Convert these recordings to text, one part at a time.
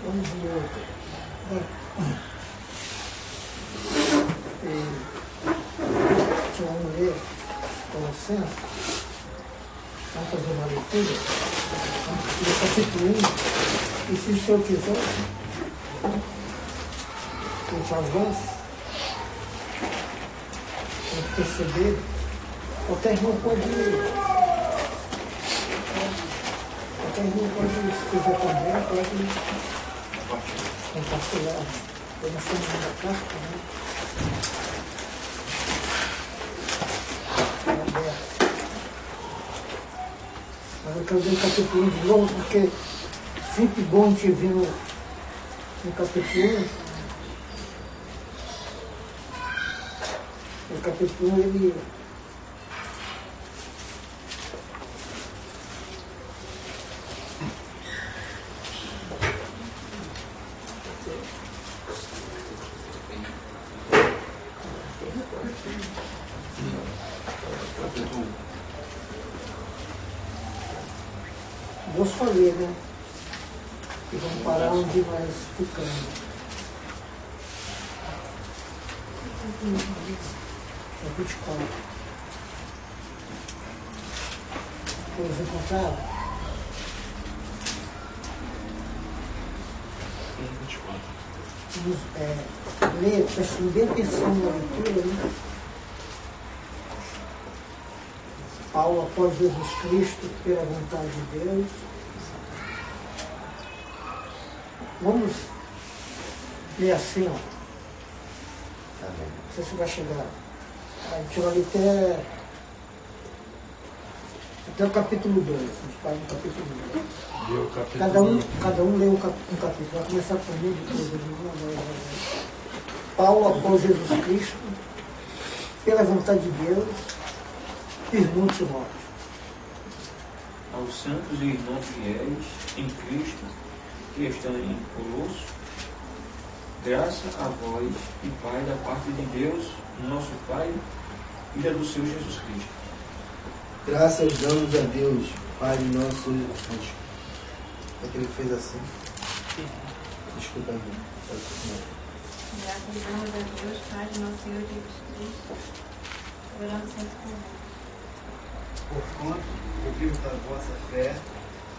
Vamos ver outro. Vamos ler Colossenses. Vamos fazer uma leitura. No capítulo 1. E se o senhor quiser, a gente avança. Vamos perceber. Qualquer irmão pode se quiser também, pode compartilhar. Eu não sei da carta, né? Mas eu quero ver o capítulo 1 de novo, porque é sempre bom a gente vir no capítulo 1. O capítulo 1, ele... Vou só ler, né? E vamos parar onde nós ficamos. É 24. Vamos encontrar? 24. Vamos ler, prestando bem atenção na leitura, né? Paulo, após Jesus Cristo, pela vontade de Deus. Vamos ler assim, ó. Não sei se vai chegar. A gente vai ler até o capítulo 2. A gente vai no capítulo 2. Cada um lê um capítulo. Vai começar por mim, depois Paulo, após Jesus Cristo, pela vontade de Deus, irmão Timóteo. Aos santos e irmãos fiéis em Cristo, que estão em Colosso, graça a vós e Pai da parte de Deus, nosso Pai, e da do seu Jesus Cristo. Graças damos a Deus, Pai nosso. É que ele fez assim. Desculpa aí. Graças damos a Deus, Pai de nosso Senhor Jesus Cristo. Oramos sempre com Ele. Porquanto, ouvimos da vossa fé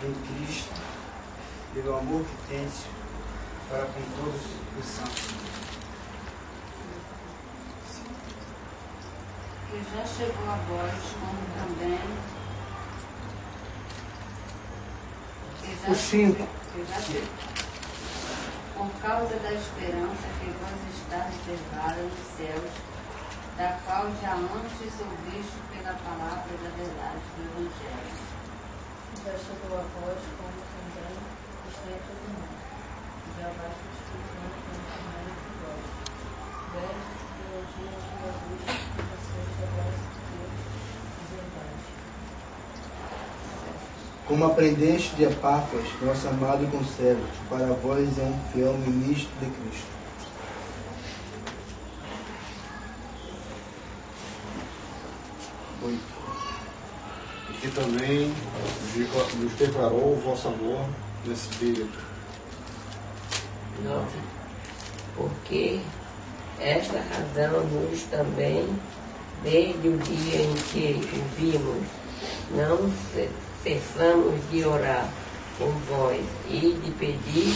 em Cristo, pelo amor que tendes para com todos os santos. Que já chegou a vós, como também. O 5. Por causa da esperança que vos está reservada nos céus, da qual já antes ouviste pela palavra da verdade do Evangelho. Já chegou a vós, como também está em todo mundo. Já basta o Espírito como também entre vós. Veste teologia de Jesus, que vocês agora se Deus de verdade. Como aprendeste de Epáfras, nosso amado conservo, para vós é um fiel ministro de Cristo. E que também nos declarou o vosso amor no Espírito. 9. Porque esta razão nos também, desde o dia em que o vimos, não cessamos de orar por vós e de pedir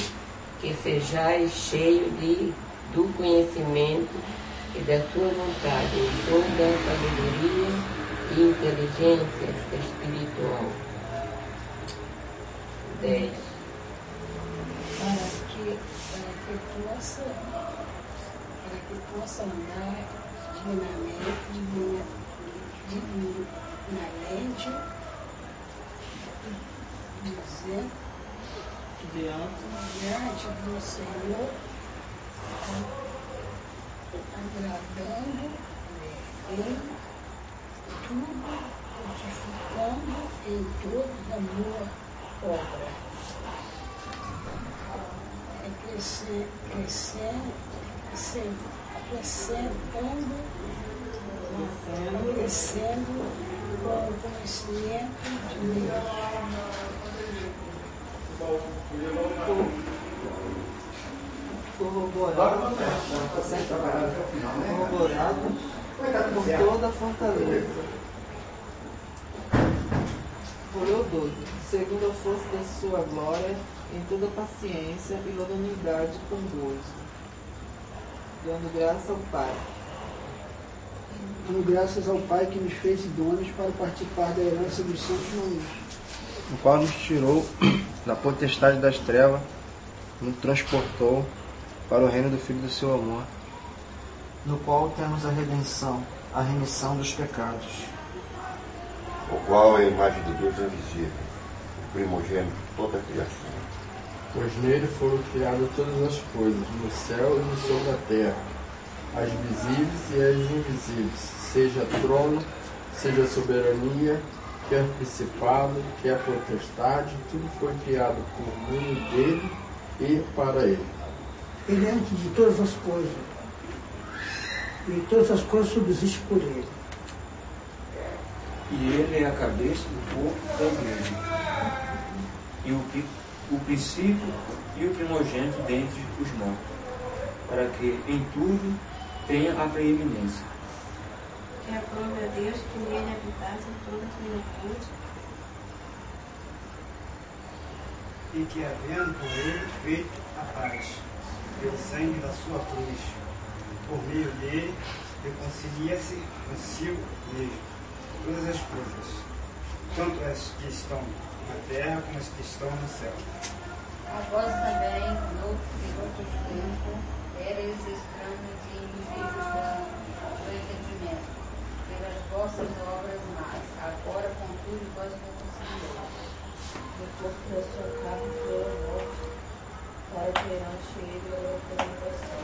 que sejais cheios do conhecimento e da sua vontade em toda a sabedoria e inteligência espiritual. 10. Para que possa andar dignamente diante do Senhor, agradando em tudo, frutificando em toda boa obra, crescendo com o conhecimento de Deus. corroborado com toda a fortaleza. Olhou 12. Segundo a força da sua glória, em toda paciência e longanimidade com gozo, dando graça ao Pai. Dando graças ao Pai que nos fez idôneos para participar da herança dos santos na luz. O qual nos tirou da potestade das trevas, nos transportou para o reino do Filho do seu amor, no qual temos a redenção, a remissão dos pecados. O qual é a imagem de Deus invisível, o primogênito de toda a criação. Pois nele foram criadas todas as coisas, no céu e sobre a terra, as visíveis e as invisíveis, seja trono, seja soberania, quer principado, quer potestade, tudo foi criado por meio dele e para ele. Ele é antes de todas as coisas, e todas as coisas subsistem por ele. E ele é a cabeça do corpo da igreja, e o princípio e o primogênito dentre os mortos, para que em tudo tenha a preeminência. Que aprove a Deus que nele habitasse toda a plenitude, E que, havendo por ele feito a paz, pelo sangue da sua cruz, por meio dele, reconcilia-se consigo mesmo todas as coisas, tanto as que estão na terra como as que estão no céu. a vós também, no outro tempo, eres estranhos e inimigos do entendimento, pelas vossas obras más, agora, contudo, vós reconciliados. No corpo da sua carne foi a morte, para perante ele a renovação.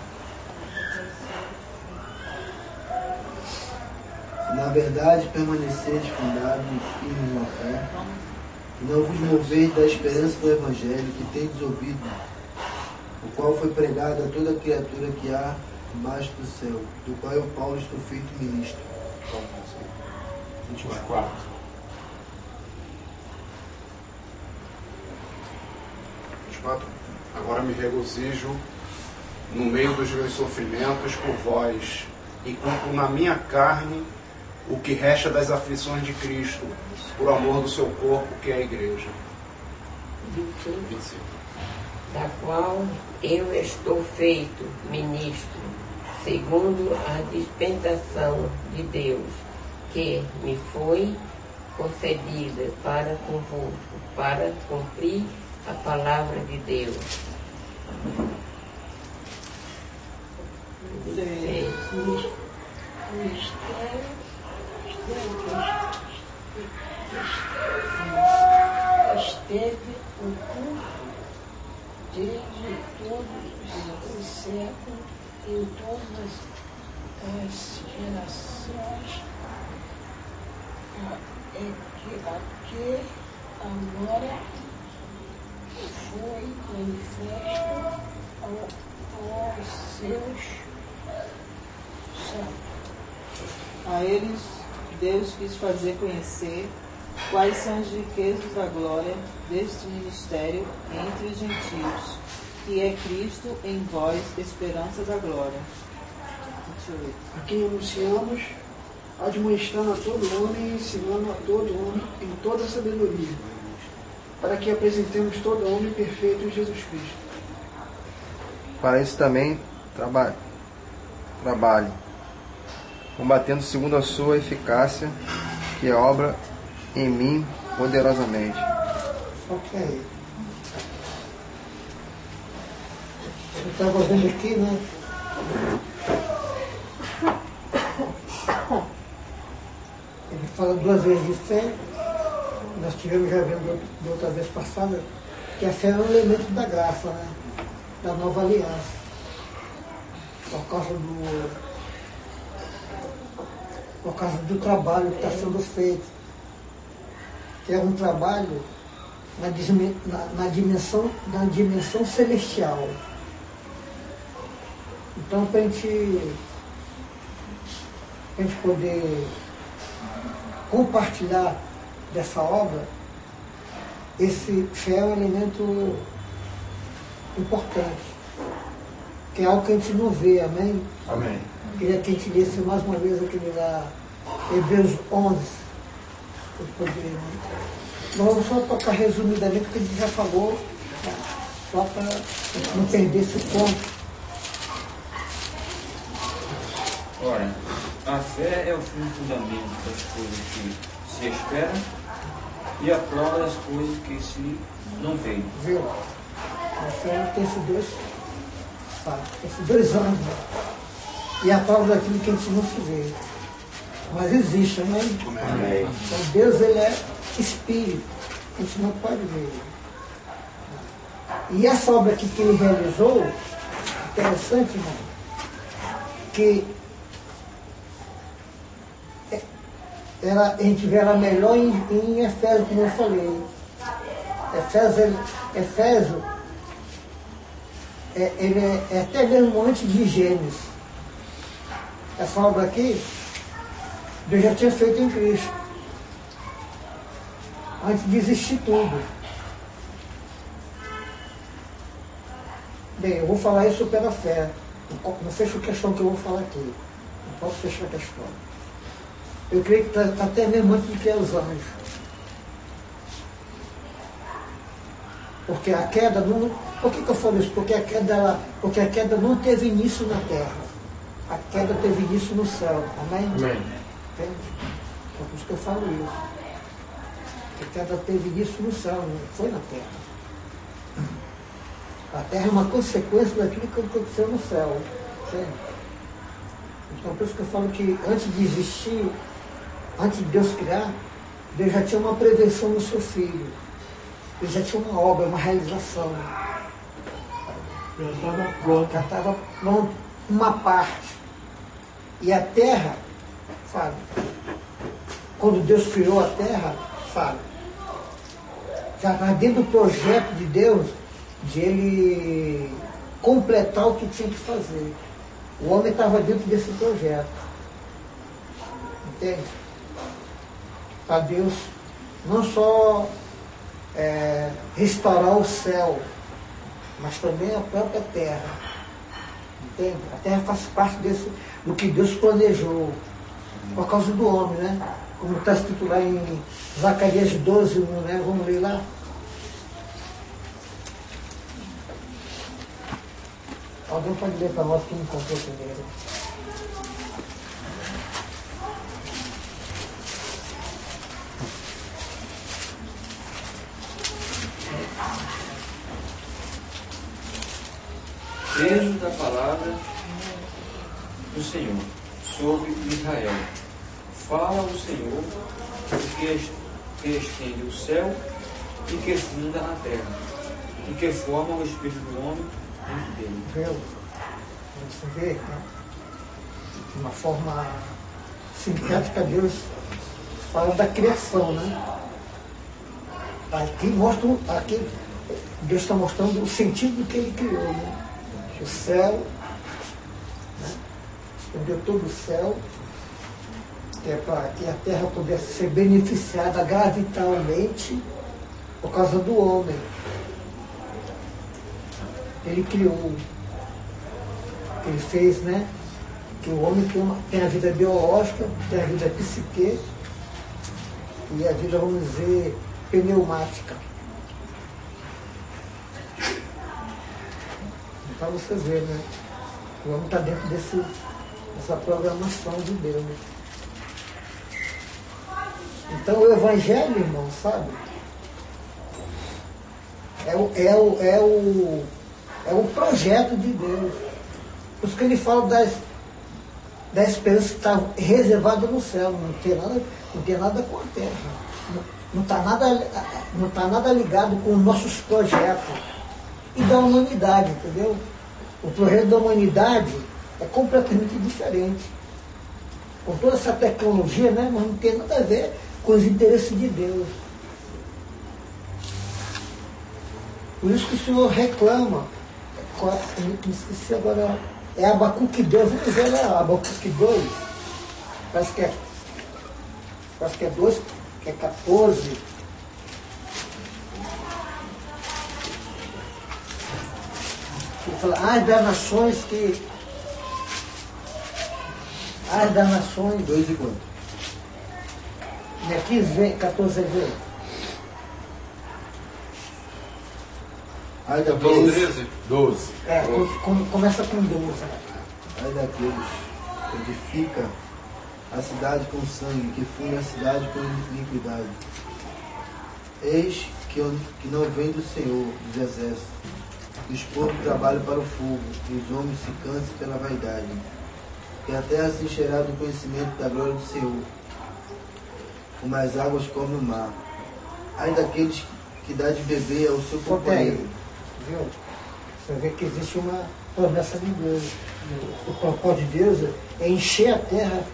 na verdade permaneceis fundados e firmes na fé, e não vos moveis da esperança do Evangelho que tendes ouvido, o qual foi pregado a toda criatura que há embaixo do céu, do qual eu, Paulo, estou feito ministro. 24. Agora me regozijo no meio dos meus sofrimentos por vós, e cumpro na minha carne o que resta das aflições de Cristo, por amor do seu corpo, que é a igreja. 25. Da qual eu estou feito ministro, segundo a dispensação de Deus, que me foi concedida para convosco, para cumprir a palavra de Deus. Esteve oculto desde todos os séculos, em todas as gerações, que agora foi manifesto aos seus santos. A eles Deus quis fazer conhecer quais são as riquezas da glória deste ministério entre os gentios, que é Cristo em vós, esperança da glória. 28. A quem anunciamos, admoestando a todo homem e ensinando a todo homem em toda a sabedoria, para que apresentemos todo homem perfeito em Jesus Cristo. Para isso também trabalhe, combatendo segundo a sua eficácia, que obra em mim poderosamente. Ok. Eu estava vendo aqui, né? Ele fala duas vezes de fé. Nós tivemos já vendo da outra vez passada que a fé é um elemento da graça, né? Da nova aliança. Por causa do trabalho que está sendo feito. Que é um trabalho na dimensão celestial. Então, para a gente poder compartilhar dessa obra, esse fé é um elemento importante. que é algo que a gente não vê, amém? Amém. Queria que a gente lesse mais uma vez aquele lá, Hebreus 11. Nós vamos só tocar resumidamente, porque a gente já falou, tá? Só para não perder esse ponto. Ora, a fé é o firme fundamento das coisas que se esperam e a prova das coisas que se não veem. Viu? A fé tem esses dois anos, né? E a prova daquilo que a gente não se vê. Mas existe, amém? Amém. Então Deus, ele é espírito, a gente não pode ver ele. E essa obra aqui que ele realizou, interessante, irmão, que a gente vê ela melhor em Efésios, como eu falei. Efésio ele é até mesmo antes de Gênesis. Essa obra aqui, Deus já tinha feito em Cristo. Antes de existir tudo. Bem, eu vou falar isso pela fé. Não fecho a questão que eu vou falar aqui. Não posso fechar a questão. Eu creio que está até mesmo antes de criar os anjos. Porque a queda não... Por que eu falo isso? Porque a queda não teve início na terra. A queda teve início no céu. Amém? Amém. Entende? Então, por isso que eu falo isso. A queda teve início no céu, não foi na terra. A terra é uma consequência daquilo que aconteceu no céu. Entende? Então, por isso que eu falo que antes de existir, antes de Deus criar, Deus já tinha uma prevenção no seu filho. Ele já tinha uma obra, uma realização. Já estava pronto. Uma parte. E a terra, sabe? Quando Deus criou a terra, sabe? Já estava dentro do projeto de Deus de ele completar o que tinha que fazer. O homem estava dentro desse projeto. Entende? Para Deus não só restaurar o céu, mas também a própria terra. Entende? A terra faz parte do que Deus planejou, por causa do homem, né? Como está escrito lá em Zacarias 12, 1, né? Vamos ler lá. Alguém pode ler para nós quem encontrou primeiro? Peso da palavra do Senhor sobre Israel. Fala o Senhor, que estende o céu e que funda a terra, e que forma o espírito do homem dentro dele. Viu? Você vê, né? De uma forma sintética, Deus fala da criação, né? Aqui Deus está mostrando o sentido do que Ele criou, né? O céu, né? Estendeu todo o céu, que é para que a terra pudesse ser beneficiada gravitalmente por causa do homem. Ele criou, ele fez, né? Que o homem tem a vida biológica, tem a vida psique e a vida, vamos dizer, pneumática. Para você ver, né? O homem está dentro dessa programação de Deus. Então o Evangelho, irmão, sabe? É o projeto de Deus. Por isso que ele fala da esperança que está reservada no céu. Não tem nada com a terra. Não está nada ligado com os nossos projetos. E da humanidade, entendeu? O projeto da humanidade é completamente diferente. Com toda essa tecnologia, né? Mas não tem nada a ver com os interesses de Deus. Por isso que o Senhor reclama. Me esqueci agora. É Abacuque 2. Vamos ver lá, Abacuque 2. Parece que é 2, que é 14. Ele fala, as das nações que... As das nações... 2 e quanto? Né, 15, 14 vezes. Ai daqueles, 13. 12. Começa com 12. ai daqueles que edifica a cidade com sangue, que funda a cidade com iniquidade. Eis que não vem do Senhor dos exércitos, dispor o trabalho para o fogo, e os homens se cansem pela vaidade. Que a terra se encherá do conhecimento da glória do Senhor, como as águas cobrem o mar. Ai daqueles que dá de beber ao seu companheiro. Viu? Você vê que existe uma promessa de Deus. O propósito de Deus é encher a terra,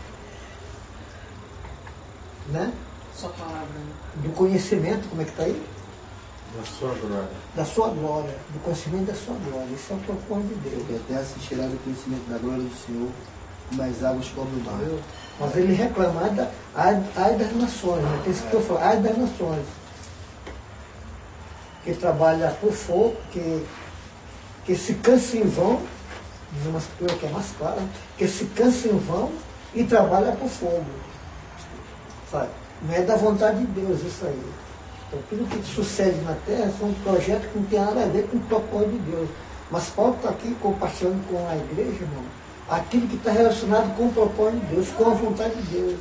né? Só palavra, né? Do conhecimento, como é que está aí? Da sua glória. Da sua glória, do conhecimento da sua glória. Isso é o propósito de Deus. Que a terra se encherá do conhecimento da glória do Senhor, como as águas cobrem o mar. Viu? Mas ele reclama, ai das nações, né? Tem isso que eu falo, ai das nações. Que trabalha por fogo, que se cansa em vão, diz uma escritura que é mais clara, que se cansa em vão e trabalha por fogo. Sabe? Não é da vontade de Deus isso aí. Então tudo que sucede na terra são projetos que não tem nada a ver com o propósito de Deus. Mas Paulo está aqui compartilhando com a igreja, irmão, aquilo que está relacionado com o propósito de Deus, com a vontade de Deus.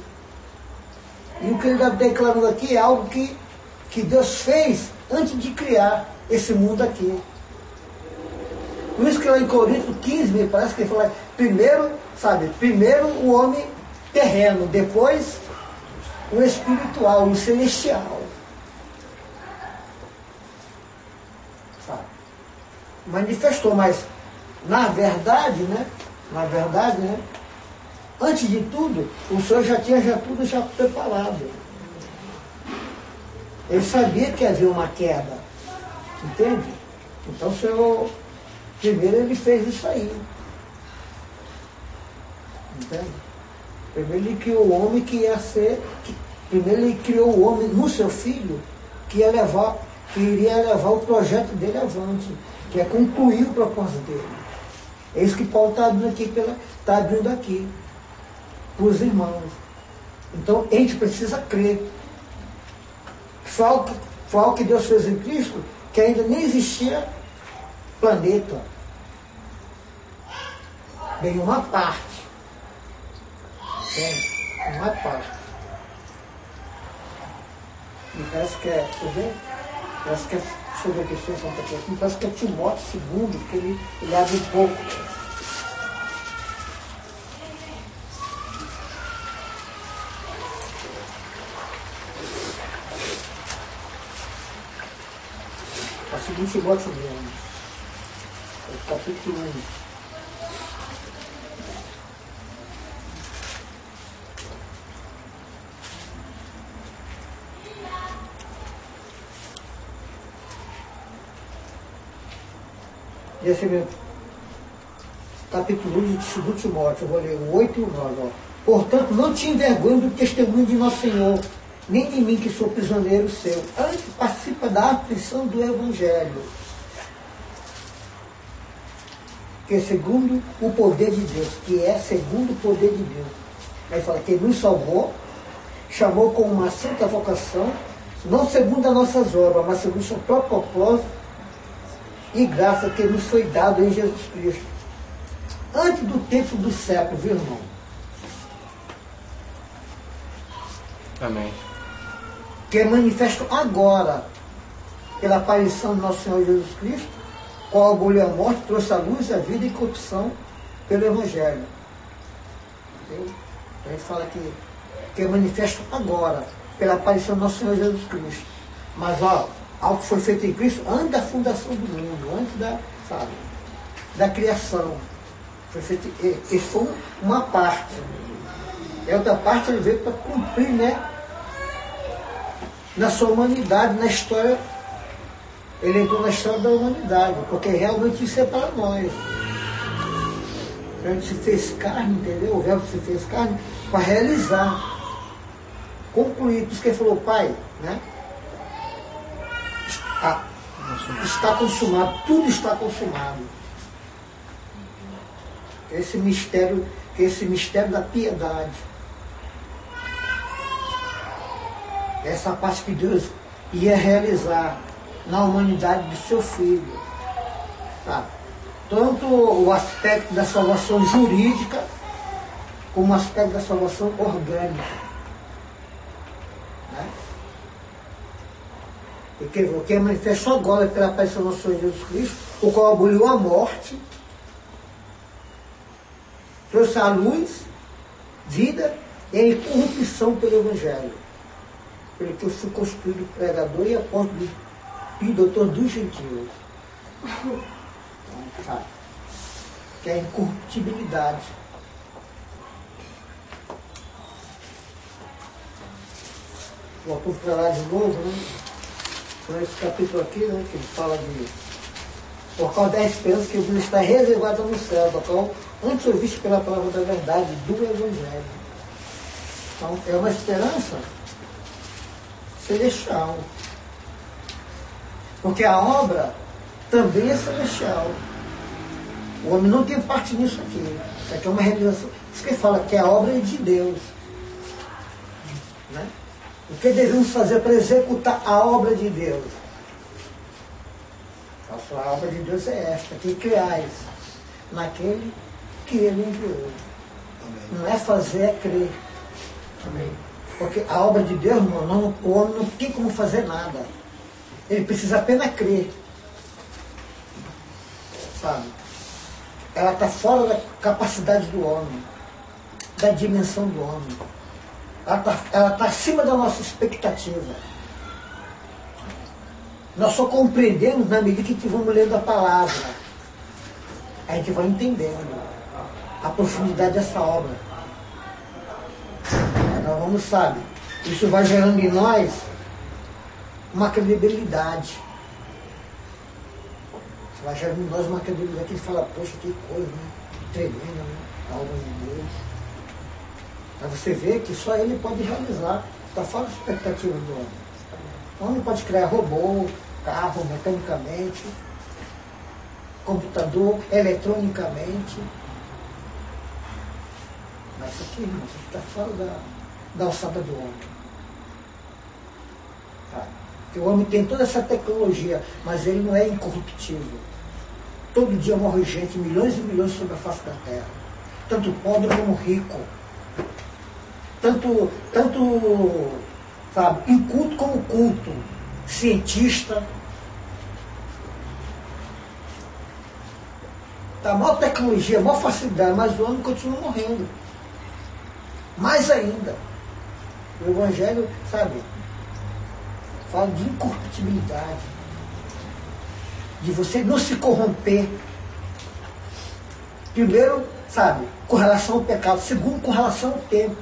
E o que ele está declarando aqui é algo que Deus fez antes de criar esse mundo aqui. Por isso que lá em Coríntios 15, me parece que ele fala, primeiro o homem terreno, depois o espiritual, o celestial. Sabe? Manifestou, mas na verdade, né? Antes de tudo, o Senhor já tinha tudo preparado. Ele sabia que havia uma queda. Entende? Então o Senhor, primeiro ele fez isso aí. Entende? Primeiro ele criou o homem que ia ser. Primeiro ele criou o homem no seu filho, que iria levar o projeto dele avante, que é concluir o propósito dele. É isso que Paulo está abrindo aqui para os irmãos. Então a gente precisa crer. Foi algo que Deus fez em Cristo, que ainda nem existia planeta. Bem, uma parte. Uma parte. E parece que é, quer ver? Parece que é, deixa eu ver aqui, parece que é Timóteo II, que ele abre um pouco. É 2 Timóteo mesmo. É o capítulo 1. E esse mesmo, capítulo 1 de 2 Timóteo, eu vou ler o 8 e o 9. Ó. Portanto, não te envergonhe do testemunho de nosso Senhor, nem de mim que sou prisioneiro seu. Antes participa da aflição do Evangelho, que é segundo o poder de Deus, segundo o poder de Deus. Aí fala que ele nos salvou, chamou com uma santa vocação, não segundo as nossas obras, mas segundo o seu próprio propósito e graça que nos foi dado em Jesus Cristo, antes do tempo do século, viu, irmão? Amém. Que é manifesto agora, pela aparição do nosso Senhor Jesus Cristo, qual aboliu a morte, trouxe a luz, a vida e corrupção pelo Evangelho. Entendeu? Então ele fala que é manifesto agora, pela aparição do nosso Senhor Jesus Cristo. Mas, algo que foi feito em Cristo antes da fundação do mundo, antes da criação. Foi feito, isso foi uma parte. E a outra parte ele veio para cumprir, né? Na sua humanidade, na história. Ele entrou na história da humanidade, porque realmente isso é para nós. O verbo se fez carne, entendeu? O verbo se fez carne para realizar, concluir. Por isso que ele falou, Pai, né? Está consumado, tudo está consumado. esse mistério da piedade. Essa parte que Deus ia realizar na humanidade do seu Filho. Tá? Tanto o aspecto da salvação jurídica, como o aspecto da salvação orgânica. Né? O que manifestou agora pela aparição do nosso Senhor Jesus Cristo, o qual aboliu a morte, trouxe à luz, vida e a incorrupção pelo Evangelho. Pelo que eu fui constituído pregador e apóstolo e doutor dos gentios. Então, que é a incorruptibilidade. Voltou para lá de novo, né? Então, esse capítulo aqui, né, que ele fala de por causa da esperança que vos está reservada no céu, da qual antes ouviste pela palavra da verdade, do Evangelho. Então, é uma esperança celestial. Porque a obra também é celestial. O homem não tem parte nisso aqui. Isso aqui é uma realização. Isso que ele fala, que a obra é de Deus. Né? O que devemos fazer para executar a obra de Deus? A obra de Deus é esta, que criais naquele que ele enviou. Amém. Não é fazer, é crer. Amém. Porque a obra de Deus, irmão, o homem não tem como fazer nada. Ele precisa apenas crer. Sabe? Ela está fora da capacidade do homem, da dimensão do homem. Ela tá acima da nossa expectativa. Nós só compreendemos na medida que vamos lendo a palavra. A gente vai entendendo a profundidade dessa obra. Nós vamos, sabe, isso vai gerando em nós uma credibilidade. Isso vai gerando em nós uma credibilidade que a gente fala, poxa, que coisa, né? Tremenda, né? A obra de Deus. Mas você vê que só ele pode realizar. Está fora da expectativa do homem. O homem pode criar robô, carro, mecanicamente, computador, eletronicamente. Mas isso aqui, irmão, está fora da alçada do homem. Tá? Porque o homem tem toda essa tecnologia, mas ele não é incorruptível. Todo dia morre gente, milhões e milhões sobre a face da terra. Tanto pobre como rico. Tanto sabe, inculto como culto. Cientista. Tá, maior tecnologia, maior facilidade, mas o homem continua morrendo. Mais ainda. O Evangelho, sabe, fala de incorruptibilidade. De você não se corromper. Primeiro, sabe, com relação ao pecado. Segundo, com relação ao tempo.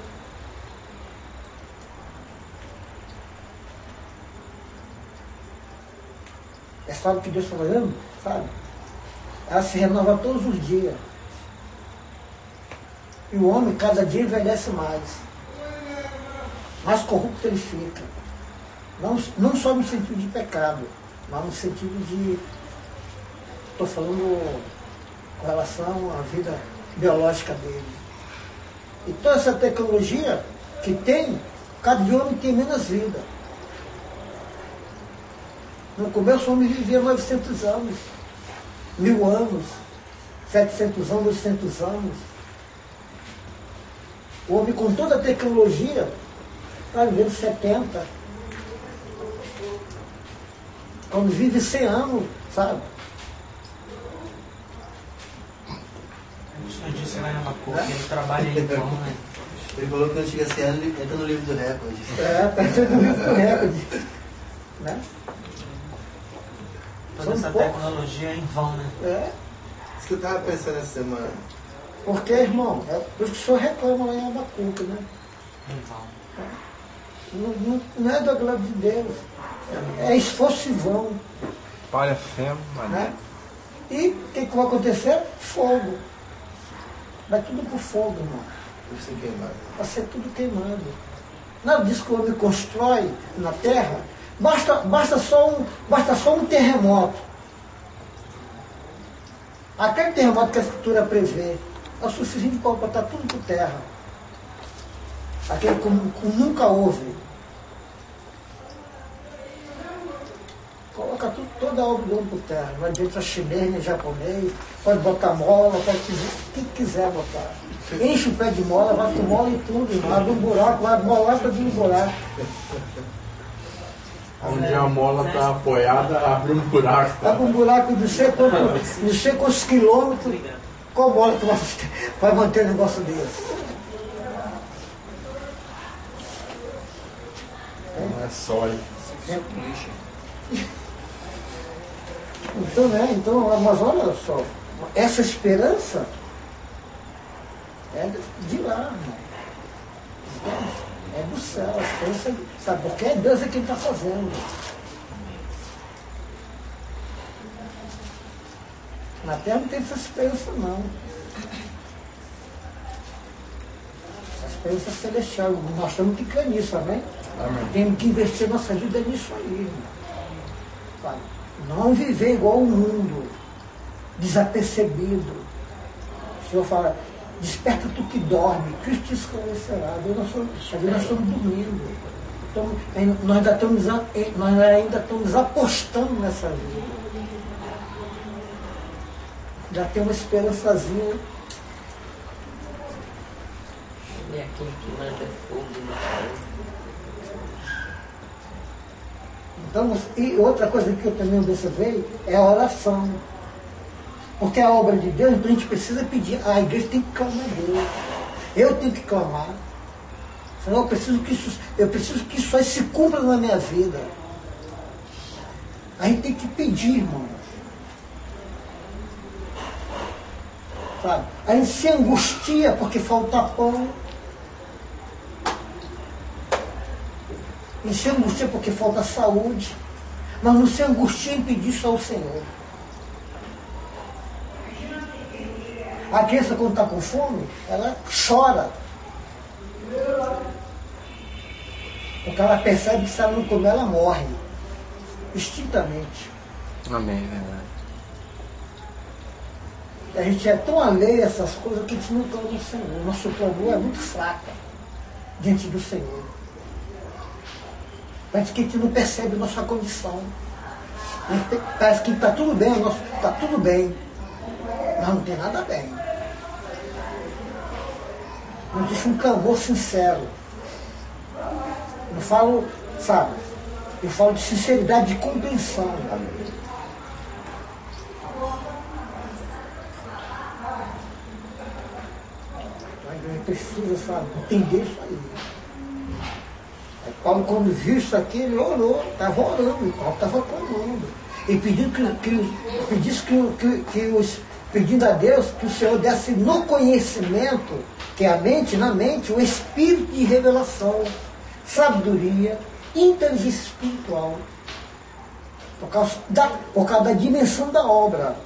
Essa obra que Deus está fazendo, sabe, ela se renova todos os dias. E o homem, cada dia, envelhece mais. Mais corrupto ele fica. Não só no sentido de pecado, mas no sentido de... Estou falando com relação à vida biológica dele. E toda essa tecnologia que tem, cada dia o homem tem menos vida. No começo o homem vivia 900 anos, 1000 anos, 700 anos, 800 anos. O homem com toda a tecnologia está vivendo 70. O homem vive 100 anos, sabe? O senhor disse lá em Abacuque que ele trabalha em vão, né? Ele falou que quando chega a 100 anos, ele entra no livro do recorde. Está entrando no livro do recorde. Né? Toda essa tecnologia é em vão, né? É. Isso que eu estava pensando essa semana. Porque, irmão, por isso que o senhor reclama lá em Abacuque, né? Em vão. Não é da glória de Deus. É esforço em vão. Palha, fé, Né? E o que vai acontecer? Fogo. Vai tudo pro fogo, irmão. Vai ser queimado. Vai ser tudo queimado. Nada disso que o homem constrói na terra. Basta só um terremoto. Aquele terremoto que a Escritura prevê. é o suficiente para botar tudo por terra. Aquele que nunca ouve. Coloca toda a obra do homem por terra. Não adianta chinês, nem japonês, pode botar mola, pode o que quiser botar. Enche o pé de mola, vai com mola e tudo, irmão. Abre um buraco, vai molar para dentro do buraco. Onde a mola está apoiada, abre um buraco. Abre um buraco de não sei quantos quilômetros. Qual mola que vai manter um negócio desse? Não é sólido. Então, né? Então, mas olha só, essa esperança é de lá, irmão. É do céu, a esperança, sabe? Porque é Deus é quem está fazendo. Na terra não tem essa esperança, não. A esperança celestial. Nós temos que crer nisso, amém? Amém. Temos que investir nossa vida nisso aí, irmão. Sabe? Não viver igual o mundo, desapercebido. O Senhor fala, desperta tu que dorme, Cristo te esclarecerá. Nós estamos dormindo. Então, nós ainda estamos apostando nessa vida. Já tem uma esperançazinha. Ele é aquele que manda fogo no céu. Então, e outra coisa que eu também observei é a oração. Porque a obra de Deus, então a gente precisa pedir. A igreja tem que clamar a Deus. Eu tenho que clamar. Senão eu preciso que isso aí se cumpra na minha vida. A gente tem que pedir, irmão. Sabe? A gente se angustia porque falta pão. A gente se angustia porque falta saúde. Mas não se angustia em pedir só ao Senhor. A criança, quando está com fome, ela chora. Porque ela percebe que se ela não comer, ela morre. Extintamente. Amém, é verdade. A gente é tão alheio a essas coisas que a gente não clama no Senhor. Nosso clamor é muito fraco diante do Senhor. Parece que a gente não percebe a nossa condição. Parece que está tudo bem, está tudo bem. Mas não tem nada bem. Não existe um clamor sincero. Eu falo, sabe? Eu falo de sinceridade, de compreensão. A gente precisa, sabe, entender isso aí. Paulo, quando viu isso aqui, ele orou, estava orando, Paulo estava clamando. E pedindo a Deus que o Senhor desse no conhecimento, que é a mente, na mente, o espírito de revelação, sabedoria, inteligência espiritual, por causa da dimensão da obra.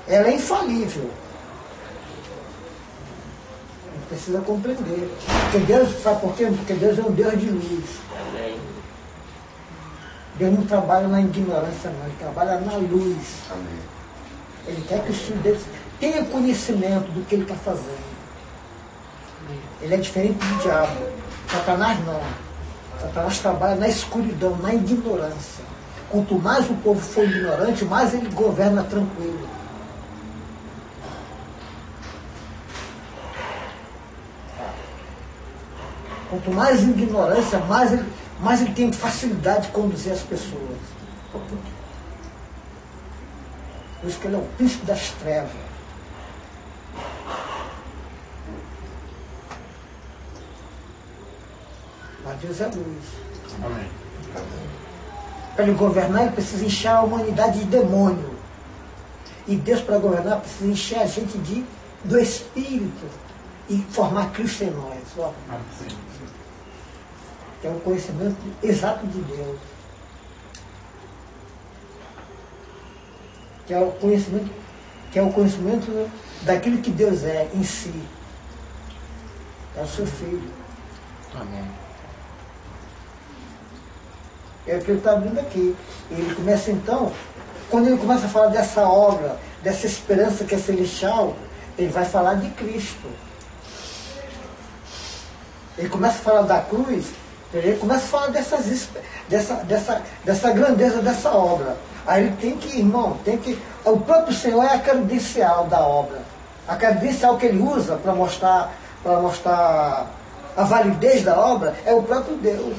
Ela é infalível. A gente precisa compreender. Porque Deus, sabe por quê? Porque Deus é um Deus de luz. Amém. Deus não trabalha na ignorância, não. Ele trabalha na luz. Amém. Ele quer que os filhos deles tenham conhecimento do que ele está fazendo. Ele é diferente do diabo. Satanás não. Satanás trabalha na escuridão, na ignorância. Quanto mais o povo for ignorante, mais ele governa tranquilo. Quanto mais ignorância, mais ele tem facilidade de conduzir as pessoas. Por isso que ele é o príncipe das trevas. Mas Deus é luz. Amém. Para ele governar, ele precisa encher a humanidade de demônio. E Deus, para governar, precisa encher a gente do Espírito e formar Cristo em nós. Ó. Que é o conhecimento exato de Deus. Que é o conhecimento daquilo que Deus é em si. É o seu Filho. Amém. É o que ele está abrindo aqui. Ele começa então quando ele começa a falar dessa obra, dessa esperança que é celestial, ele vai falar de Cristo. Ele começa a falar da cruz, ele começa a falar dessa grandeza dessa obra. Aí ele tem que, irmão, o próprio Senhor é a credencial da obra. A credencial que ele usa para mostrar a validez da obra é o próprio Deus.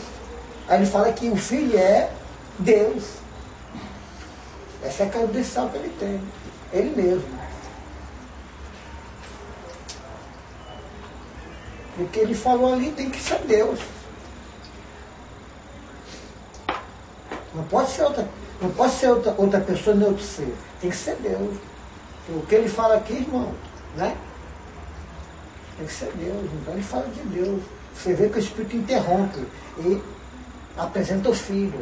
Aí ele fala que o Filho é Deus. Essa é a credencial que ele tem. Ele mesmo. O que ele falou ali tem que ser Deus. Não pode ser outra pessoa nem outro ser. Tem que ser Deus. O que ele fala aqui, irmão, né? Tem que ser Deus. Então ele fala de Deus. Você vê que o Espírito interrompe e apresenta o Filho.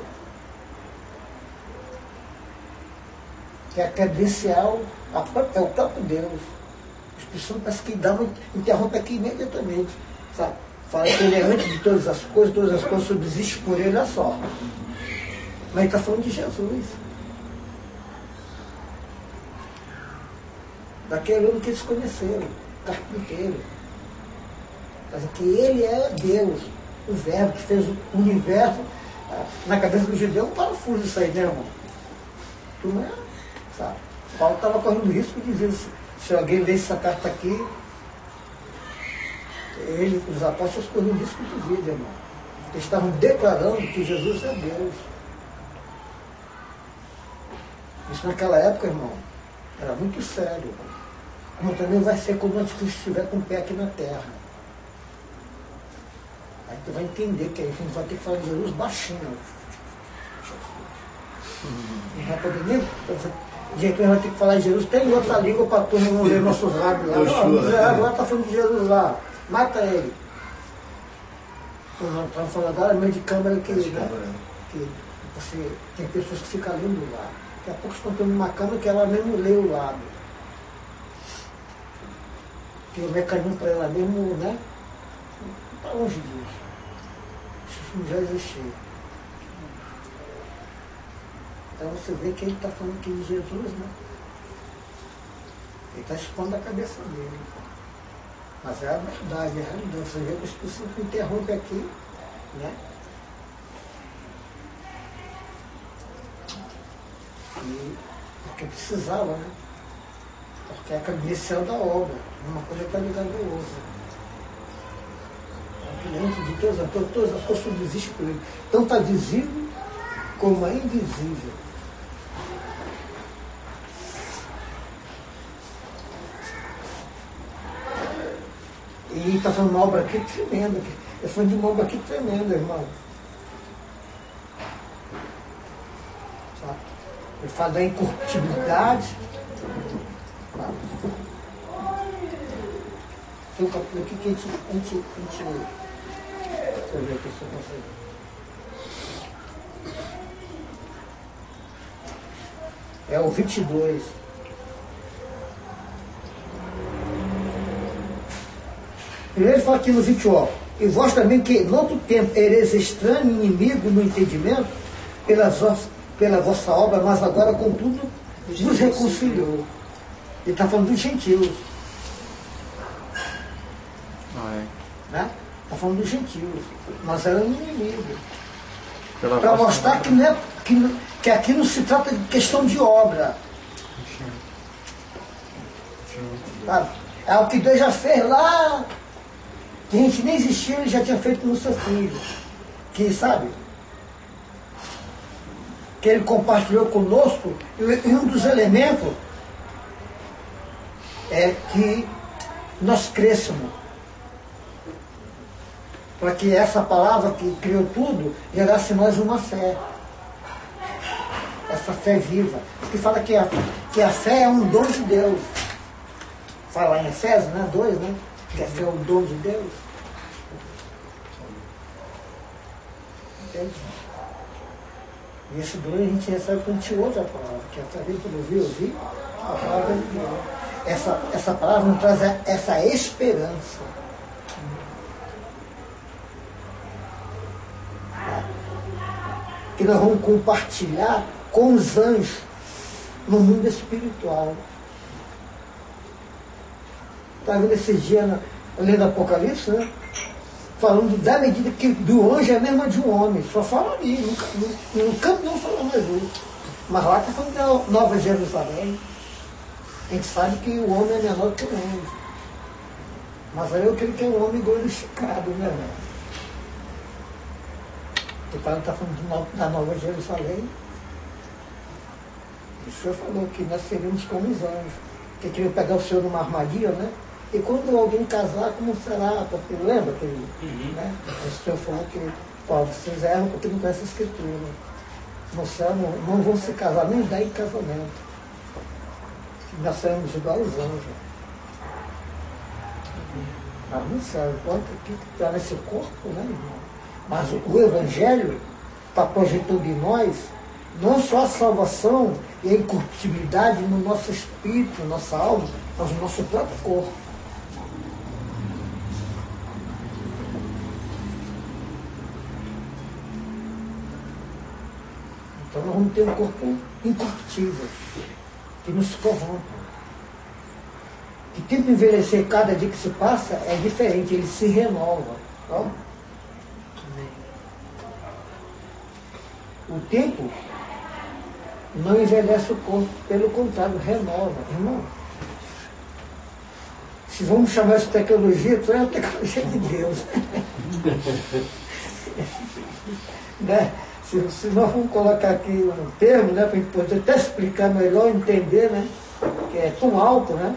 Que é a credencial, é o próprio Deus. O Espírito Santo parece que interrompe aqui imediatamente. Sabe? Fala que ele é antes de todas as coisas subsistem por ele, olha só. Mas ele está falando de Jesus. Daquele homem que eles conheceram, carpinteiro. Mas que ele é Deus, o Verbo que fez o universo. Na cabeça do judeu, um parafuso isso aí, né, irmão? Tu não é, sabe? Paulo estava correndo risco de dizer, se alguém lê essa carta aqui, os apóstolos corriam risco de vida, irmão. Eles estavam declarando que Jesus é Deus. Isso naquela época, irmão, era muito sério. Como também vai ser quando o anticristo estiver com o pé aqui na terra. Aí tu vai entender que a gente vai ter que falar de Jesus baixinho. Não vai poder nem... De repente vai ter que falar de Jesus, tem outra língua para tu não ler nossos lábios lá. Não, agora está falando de Jesus lá. Mata ele. Nós estamos falando agora meio de câmera que, né? Que você, tem pessoas que ficam lendo lá. Daqui a pouco estão tendo uma câmera que ela mesmo lê o lado. Que o mecanismo para ela mesmo, né? Não está longe disso. Isso não já existiu. Então você vê que ele está falando aqui de Jesus, né? Ele está expondo a cabeça dele. Mas é a verdade, é a realidade. Você vê que o Espírito Santo interrompe aqui, né? E porque precisava, né? Porque é a cabeça da obra. Uma coisa está ligada à outra. Então, antes de todas as coisas subsistem por ele. Tanto a visível como a invisível. E está fazendo uma obra aqui tremenda. Ele foi de uma obra aqui tremenda, irmão. Sabe? Ele fala da incorruptibilidade. Tem um capítulo aqui que a gente deixa eu ver aqui se eu consigo. É o 22. Primeiro ele fala aqui no 21, e vós também que em outro tempo ereis estranho, inimigo no entendimento, pela vossa obra, mas agora contudo vos reconciliou. Ele está falando dos gentios. Né? Está falando dos gentios. Nós éramos inimigos. Para mostrar que, não é, que aqui não se trata de questão de obra. Sabe? É o que Deus já fez lá, que a gente nem existia, ele já tinha feito no seu filho. Que, sabe? Que ele compartilhou conosco, e um dos elementos é que nós crescemos. Para que essa palavra que criou tudo gerasse em nós uma fé. Essa fé viva. Que fala que a fé é um dom de Deus. Fala em Efésios, né? 2, né? Que a fé é um dom de Deus. Entende? E esse dom a gente recebe quando a gente ouve a palavra. Que a fé vem por ouvir, a palavra de Deus. Essa palavra nos traz essa esperança. Que nós vamos compartilhar com os anjos no mundo espiritual. Está vendo esses dias, lendo Apocalipse, né? Falando da medida que do anjo é a mesma de um homem. Só fala ali, no canto não fala mais isso. Mas lá está falando da Nova Jerusalém. A gente sabe que o homem é menor que o anjo. Mas aí eu creio que é um homem glorificado, né? O pai está falando da Nova Jerusalém. O Senhor falou que nós seríamos como os anjos. Que queria pegar o Senhor numa armadilha, né? E quando alguém casar, como será? Porque lembra que né? O Senhor falou que vocês erram porque não conhecem a Escritura. No céu não vão se casar nem dar em casamento. Nós seremos igual aos anjos. Mas no céu, enquanto que está nesse corpo, né, irmão? Mas o Evangelho está projetando em nós não só a salvação e a incorruptibilidade no nosso espírito, na nossa alma, mas no nosso próprio corpo. Então nós vamos ter um corpo incorruptível, que não se corrompe. Que tempo envelhecer, cada dia que se passa, é diferente, ele se renova. Ó. O tempo não envelhece o corpo, pelo contrário, renova. Irmão, se vamos chamar isso de tecnologia, isso é a tecnologia de Deus. Né? Se nós vamos colocar aqui um termo, né, para a gente poder até explicar melhor, entender, né, que é tão alto, né?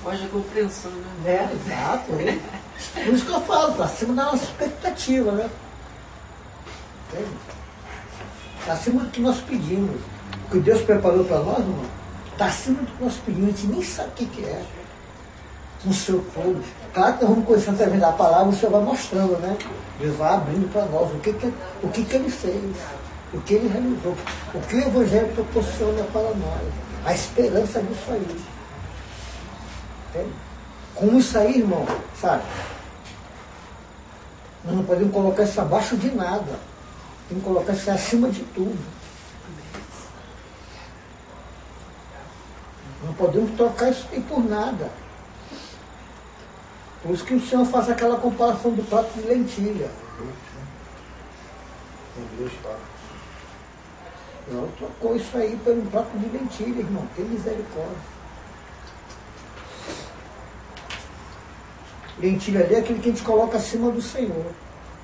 Hoje a compreensão, né? Exato. Por isso que eu falo, está acima da nossa expectativa, né? Está acima do que nós pedimos. O que Deus preparou para nós, irmão, está acima do que nós pedimos. A gente nem sabe o que é. No seu todo. Claro que nós vamos conhecendo através da palavra, o Senhor vai mostrando, né? Ele vai abrindo para nós o que ele fez, o que ele realizou, o que o Evangelho proporciona para nós. A esperança disso aí. Entende? Com isso aí, irmão, sabe? Nós não podemos colocar isso abaixo de nada. Tem que colocar isso acima de tudo. Não podemos trocar isso aí por nada. Por isso que o Senhor faz aquela comparação do prato de lentilha. Não trocou isso aí por um prato de lentilha, irmão. Tem misericórdia. Lentilha ali é aquilo que a gente coloca acima do Senhor.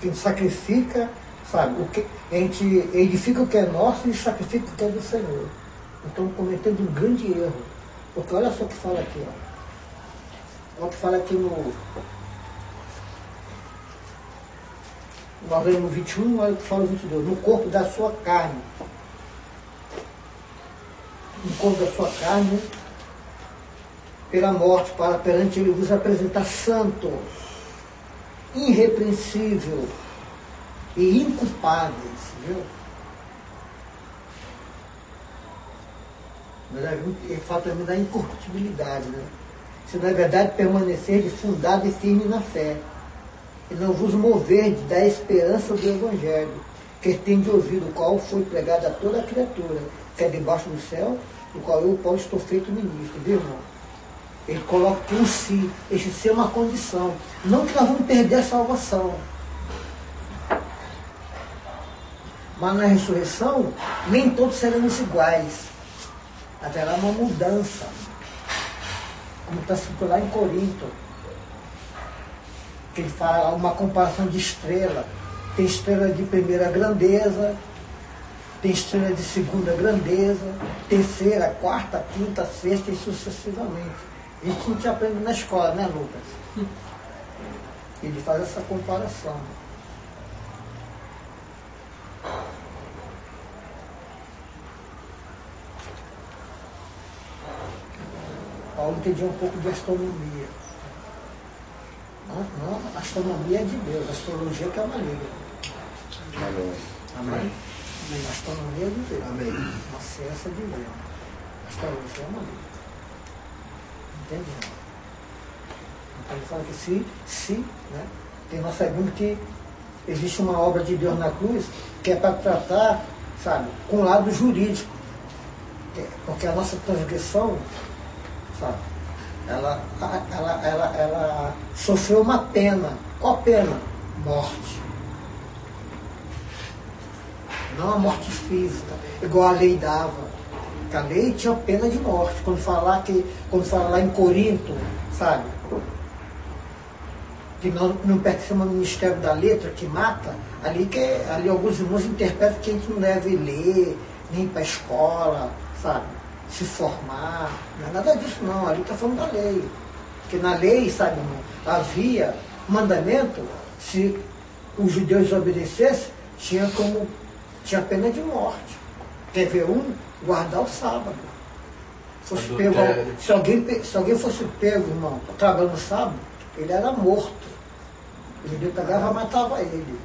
Que a gente sacrifica, sabe? A gente edifica o que é nosso e sacrifica o que é do Senhor. Estamos cometendo um grande erro. Porque olha só o que fala aqui, ó. Olha o que fala aqui no Gálatas 21, olha o que fala no 22. No corpo da sua carne. No corpo da sua carne, pela morte, para perante ele vos apresentar santo, irrepreensível e inculpáveis. Viu? Mas ele fala também da incorruptibilidade, né? Se na verdade permanecer de fundado e firme na fé, e não vos mover da esperança do Evangelho, que tem de ouvido, o qual foi pregado a toda a criatura, que é debaixo do céu, do qual eu, Paulo, estou feito ministro. Viu, irmão? Ele coloca aqui um si, esse si é uma condição. Não que nós vamos perder a salvação. Mas na ressurreição, nem todos seremos iguais. Haverá uma mudança. Como está escrito lá em Corinto, que ele fala uma comparação de estrela. Tem estrela de primeira grandeza, tem estrela de segunda grandeza, terceira, quarta, quinta, sexta e sucessivamente. Isso a gente aprende na escola, né, Lucas? Ele faz essa comparação. Paulo entendia um pouco de astronomia. Não, a astronomia é de Deus, a astrologia que é maligna. Amém. Amém? A astronomia é de Deus. Amém. A ciência é de Deus. A astrologia é maligna. Entende? Então ele fala que se, né? Porque nós sabemos que existe uma obra de Deus na cruz que é para tratar, sabe, com o lado jurídico. Porque a nossa transgressão, sabe, ela sofreu uma pena. Qual pena? Morte. Não a morte física, igual a lei dava. Porque a lei tinha pena de morte. Quando fala lá em Corinto, sabe, que não pertence ao ministério da letra, que mata, ali alguns irmãos interpretam que a gente não deve ler, nem ir para a escola, sabe, se formar. Não é nada disso não, ali está falando da lei. Porque na lei, sabe, irmão, havia mandamento, se os judeus desobedecessem, tinha pena de morte. Quer ver guardar o sábado. Se alguém fosse pego, irmão, trabalhando no sábado, ele era morto. O judeu pegava e matava ele.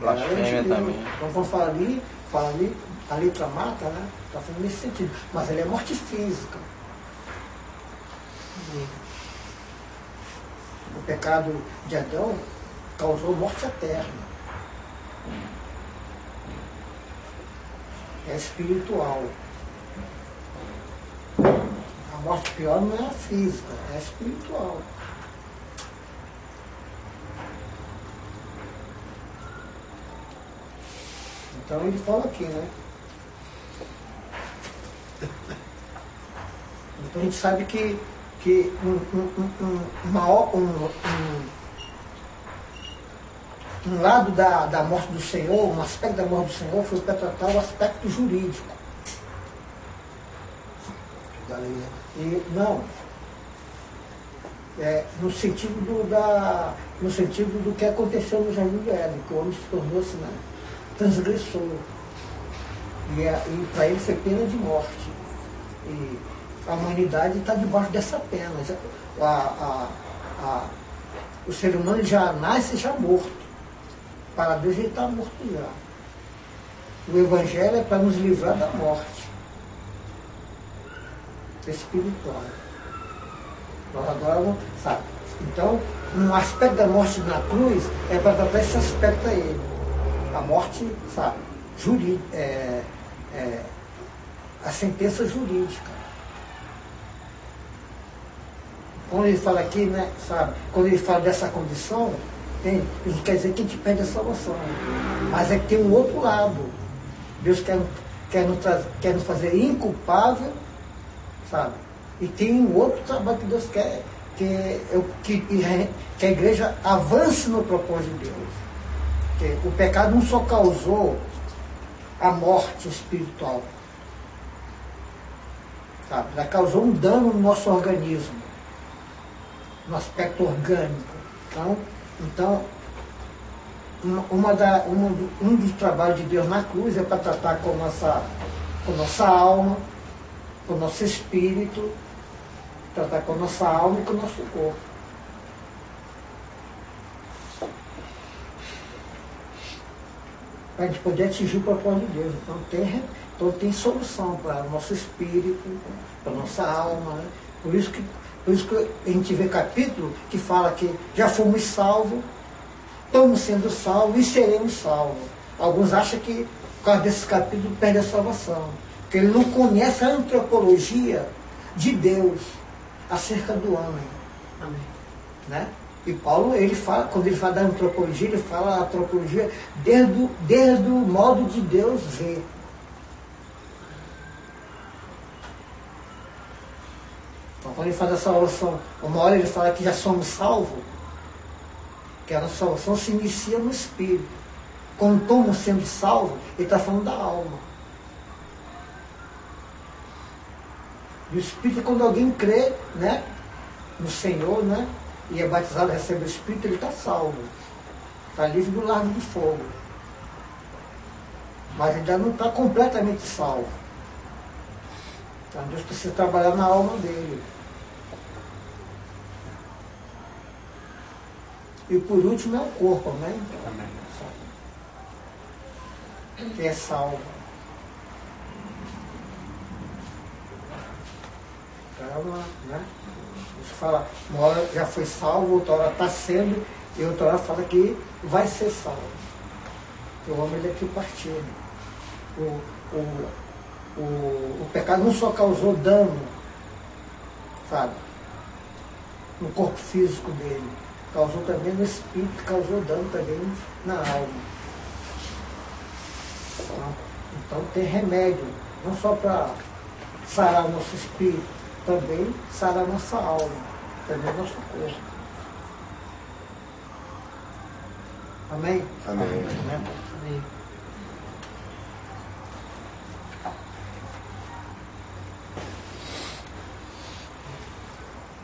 Blasfêmia também. Então quando fala ali, a letra mata, né? Está falando nesse sentido. Mas ele é morte física. O pecado de Adão causou morte eterna. É espiritual. A morte pior não é a física, é a espiritual. Então ele fala aqui, né? Então a gente sabe que um lado da morte do Senhor, um aspecto da morte do Senhor foi para tratar o aspecto jurídico. E não. No sentido do que aconteceu no Jardim do Éden, que o homem se tornou-se, né, transgressor. E para ele foi pena de morte. E a humanidade está debaixo dessa pena. O ser humano já nasce já morto. Para Deus ele está morto já. O Evangelho é para nos livrar da morte espiritual. Nós agora, sabe? Então, um aspecto da morte na cruz é para tratar esse aspecto a ele. A morte, sabe? A sentença jurídica. Quando ele fala aqui, né, sabe? Quando ele fala dessa condição, isso quer dizer que a gente perde a salvação. Mas é que tem um outro lado. Deus quer nos fazer inculpável, sabe? E tem um outro trabalho que Deus quer, que a igreja avance no propósito de Deus. Porque o pecado não só causou a morte espiritual, sabe? Ela causou um dano no nosso organismo, no aspecto orgânico. Então um dos trabalhos de Deus na cruz é para tratar com nossa alma, com o nosso espírito, tratar com a nossa alma e com o nosso corpo. Para a gente poder atingir o propósito de Deus. Então tem solução para o nosso espírito, para a nossa alma, né? Por isso que a gente vê capítulo que fala que já fomos salvos, estamos sendo salvos e seremos salvos. Alguns acham que, por causa desse capítulo, perde a salvação. Porque ele não conhece a antropologia de Deus acerca do homem. Amém. Né? E Paulo, quando ele fala da antropologia, ele fala da antropologia desde o modo de Deus ver. Então, quando ele fala da salvação, uma hora ele fala que já somos salvos, que a nossa salvação se inicia no espírito. Quando estamos sendo salvos, ele está falando da alma. E o espírito, quando alguém crê, né, no Senhor, né, e é batizado, recebe o espírito, ele está salvo. Está livre do lago do fogo. Mas ainda não está completamente salvo. Então Deus precisa trabalhar na alma dele. E por último é o corpo, né? Que é salvo. Então, né? Você fala, uma hora já foi salvo, outra hora está sendo, e outra hora fala que vai ser salvo. O homem ele é tripartido. O pecado não só causou dano, sabe, no corpo físico dele, causou também no espírito, causou dano também na alma. Então tem remédio, não só para sarar o nosso espírito, também sarar a nossa alma, também o nosso corpo. Amém? Amém. Amém.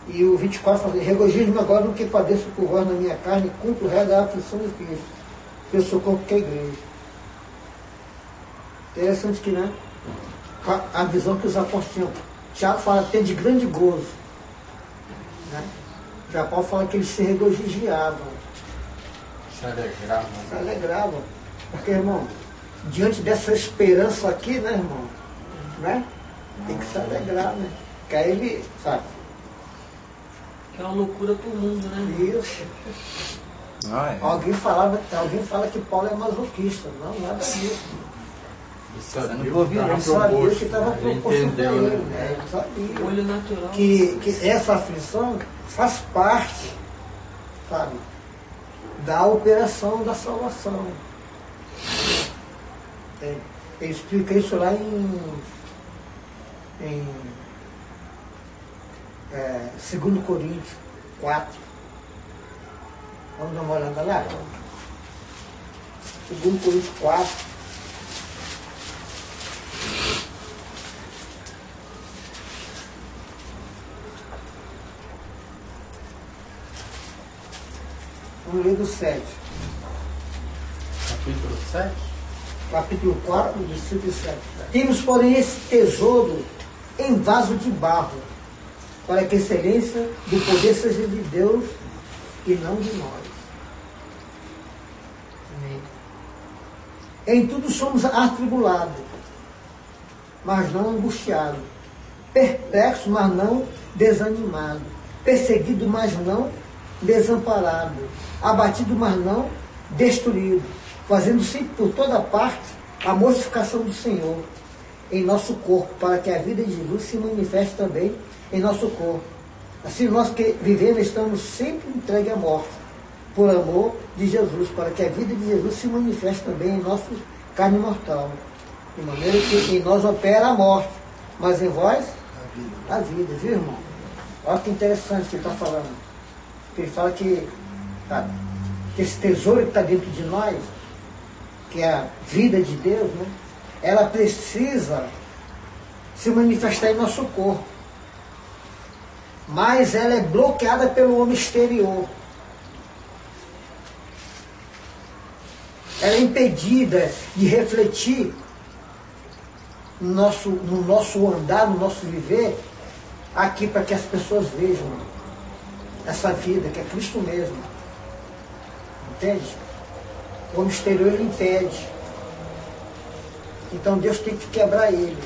E o 24 fala: regozijo-me agora no que padeço por vós na minha carne, e cumpro o resto da aflição de Cristo, que eu sou corpo que é a igreja. Interessante que, né? A visão que os apóstolos tinham. Tiago fala até de grande gozo. Né? Já Paulo fala que eles se regozijavam. Se alegravam. Porque, irmão, diante dessa esperança aqui, né, irmão? Né? Tem que se alegrar, né? Porque aí ele, sabe? É uma loucura pro mundo, né? Isso. Alguém fala que Paulo é masoquista. Não, nada disso. Ele sabia que estava proposto para ele, né? Ele sabia Olho natural. que essa aflição faz parte, sabe, da operação da salvação. Ele explica isso lá em 2 Coríntios 4. Vamos dar uma olhada lá? 2 Coríntios 4. Vamos ler do 7. Capítulo 7? Capítulo 4, versículo 7. Temos, porém, esse tesouro em vaso de barro, para que a excelência do poder seja de Deus e não de nós. Amém. Em tudo somos atribulados, mas não angustiados, perplexos, mas não desanimados, perseguidos, mas não desamparados, abatidos, mas não destruídos, fazendo sempre por toda parte a mortificação do Senhor em nosso corpo, para que a vida de Jesus se manifeste também em nosso corpo. Assim nós que vivemos estamos sempre entregues à morte, por amor de Jesus, para que a vida de Jesus se manifeste também em nossa carne mortal, de maneira que em nós opera a morte, mas em vós a vida, viu, irmão? Olha que interessante que ele está falando. Ele fala que, sabe, que esse tesouro que está dentro de nós, que é a vida de Deus, né, ela precisa se manifestar em nosso corpo. Mas ela é bloqueada pelo homem exterior. Ela é impedida de refletir no nosso andar, no nosso viver, aqui, para que as pessoas vejam essa vida, que é Cristo mesmo. Entende? O homem exterior ele impede. Então Deus tem que quebrar ele.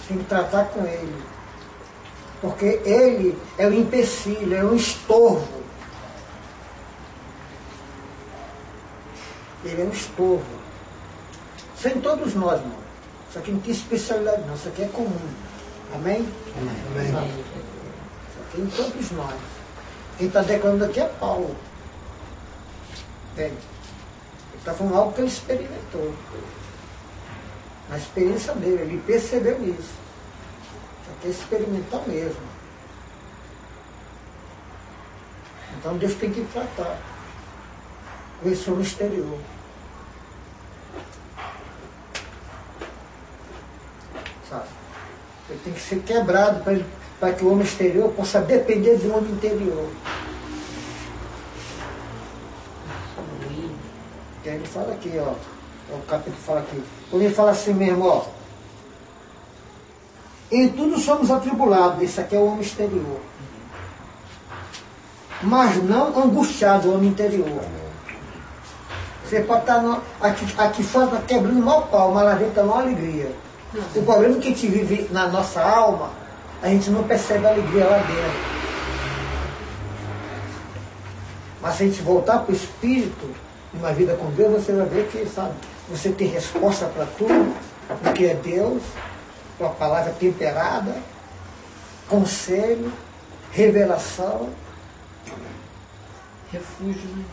Tem que tratar com ele. Porque ele é um empecilho, é um estorvo. Ele é um estorvo. Isso é em todos nós, irmão. Isso aqui não tem especialidade não, isso aqui é comum. Amém? Amém. Isso aqui é em todos nós. Quem está declarando aqui é Paulo. Entende? Ele está falando algo que ele experimentou. Na experiência dele, ele percebeu isso. Isso aqui é experimentar mesmo. Então Deus tem que tratar com esse homem exterior. Sabe? Ele tem que ser quebrado para que o homem exterior possa depender do homem interior. Que aí ele fala aqui, ó. O capítulo fala aqui. Quando ele fala assim mesmo, ó. Em tudo somos atribulados. Esse aqui é o homem exterior. Mas não angustiado, o homem interior. Você pode estar aqui fora, está quebrando mal pau, mas lá dentro está uma alegria. O problema é que a gente vive na nossa alma, a gente não percebe a alegria lá dentro. Mas se a gente voltar para o Espírito, numa vida com Deus, você vai ver que, sabe, você tem resposta para tudo, o que é Deus, uma palavra temperada, conselho, revelação, refúgio, né?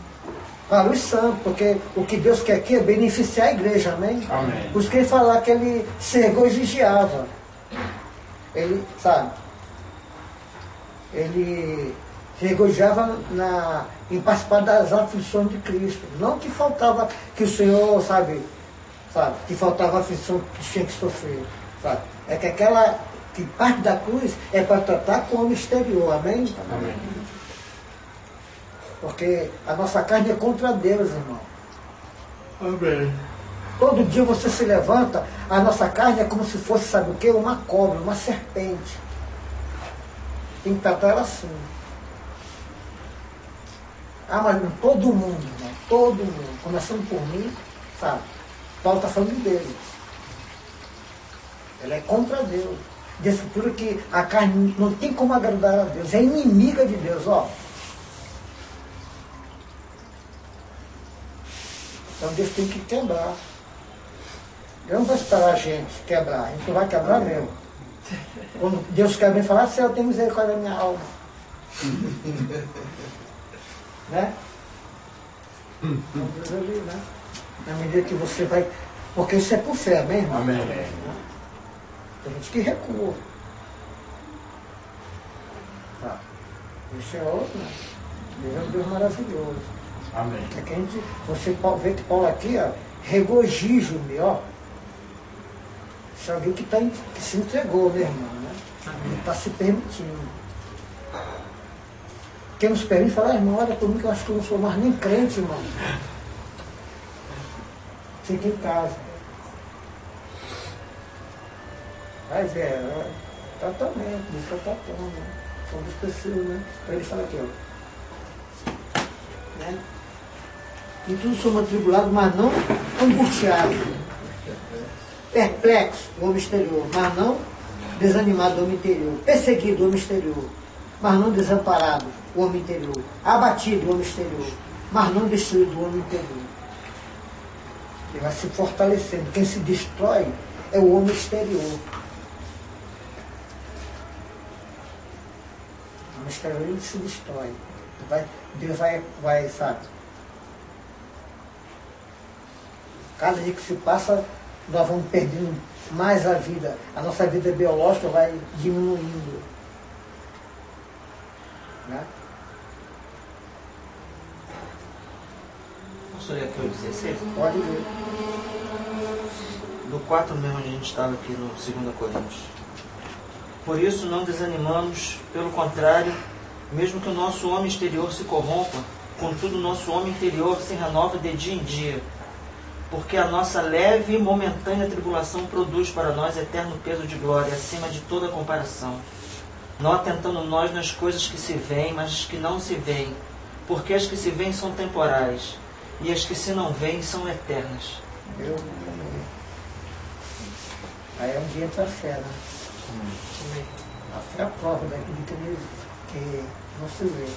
Para os santos, porque o que Deus quer aqui é beneficiar a igreja, amém? Amém. Por isso que ele falava que ele se regoziava. Ele, sabe, ele se regozijava em participar das aflições de Cristo. Não que faltava, que o Senhor, sabe, que faltava aflição que tinha que sofrer, sabe? É que aquela, que parte da cruz é para tratar com o homem exterior, amém? Amém. Porque a nossa carne é contra Deus, irmão. Amém. Todo dia você se levanta, a nossa carne é como se fosse, sabe o quê? Uma cobra, uma serpente. Tem que tratar ela assim. Ah, mas todo mundo, irmão, todo mundo, começando por mim, sabe? Paulo está falando dele. Ela é contra Deus. De estrutura que a carne não tem como agradar a Deus, é inimiga de Deus, ó. Então Deus tem que quebrar. Deus não vai esperar a gente quebrar, a gente não vai quebrar mesmo. Quando Deus quebra e fala, Senhor, tem misericórdia da minha alma. Né? Então Deus ali, né? Na medida que você vai. Porque isso é por fé, amém, irmão? Amém. Tem gente que recua. Tá. Esse é outro, né? Deus é um Deus maravilhoso. Amém. É que a gente, você vê que Paulo aqui, ó, regozijo-me, ó. Isso é alguém que se entregou, meu irmão, né? Ele está se permitindo. Quem nos permite falar, irmão, olha por mim que eu acho que eu não sou mais nem crente, irmão. Fica em casa. Vai ver, é tratamento, busca tratamento, né? São dos pessoas, né? Aí ele fala aqui, ó. Né? E tudo somos atribulados, mas não angustiados. Perplexo, o homem exterior, mas não desanimado, o homem interior. Perseguido, o homem exterior, mas não desamparado, o homem interior. Abatido, o homem exterior, mas não destruído, o homem interior. Ele vai se fortalecendo. Quem se destrói é o homem exterior. O homem exterior, ele se destrói. Deus vai, sabe? Cada dia que se passa, nós vamos perdendo mais a vida. A nossa vida biológica vai diminuindo. Né? Posso ler aqui o 16? Pode ler. Do 4 mesmo, onde a gente estava aqui no 2 Coríntios. Por isso não desanimamos, pelo contrário, mesmo que o nosso homem exterior se corrompa, contudo o nosso homem interior se renova de dia em dia. Porque a nossa leve e momentânea tribulação produz para nós eterno peso de glória, acima de toda comparação. Não atentando nós nas coisas que se veem, mas as que não se veem, porque as que se veem são temporais, e as que se não veem são eternas. Aí é onde entra a fé, né? A fé é a prova daquilo que não se vê.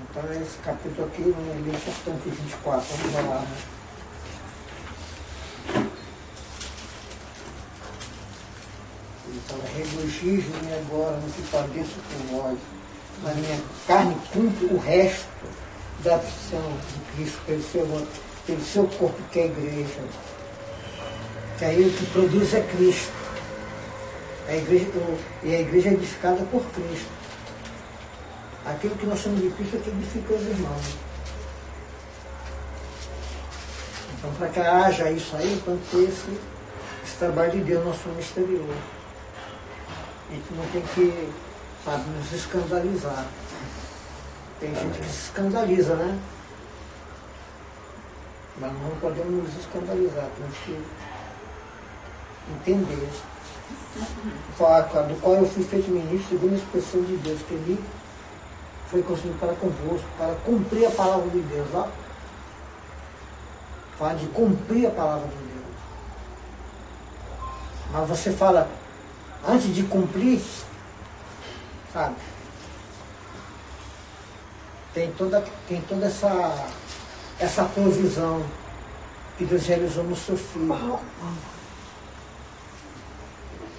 Então esse capítulo aqui é bem importante, 24, vamos lá, né? Ele fala, regozijo-me agora no que padeço por vós, na minha carne cumpre o resto da aflição de Cristo pelo seu corpo, que é a igreja. Que aí o que produz é Cristo. A igreja é edificada por Cristo. Aquilo que nós chamamos de Cristo é que edifica os irmãos. Então, para que haja isso aí, tem que ter esse trabalho de Deus no nosso exterior. A gente não tem que, sabe, nos escandalizar. Tem gente que se escandaliza, né? Mas não podemos nos escandalizar, temos que entender. Do qual eu fui feito ministro segundo a expressão de Deus, que ele foi construído para convosco, para cumprir a palavra de Deus, ó. Fala de cumprir a palavra de Deus. Mas você fala, antes de cumprir, sabe? tem toda essa provisão que Deus realizou no seu Filho.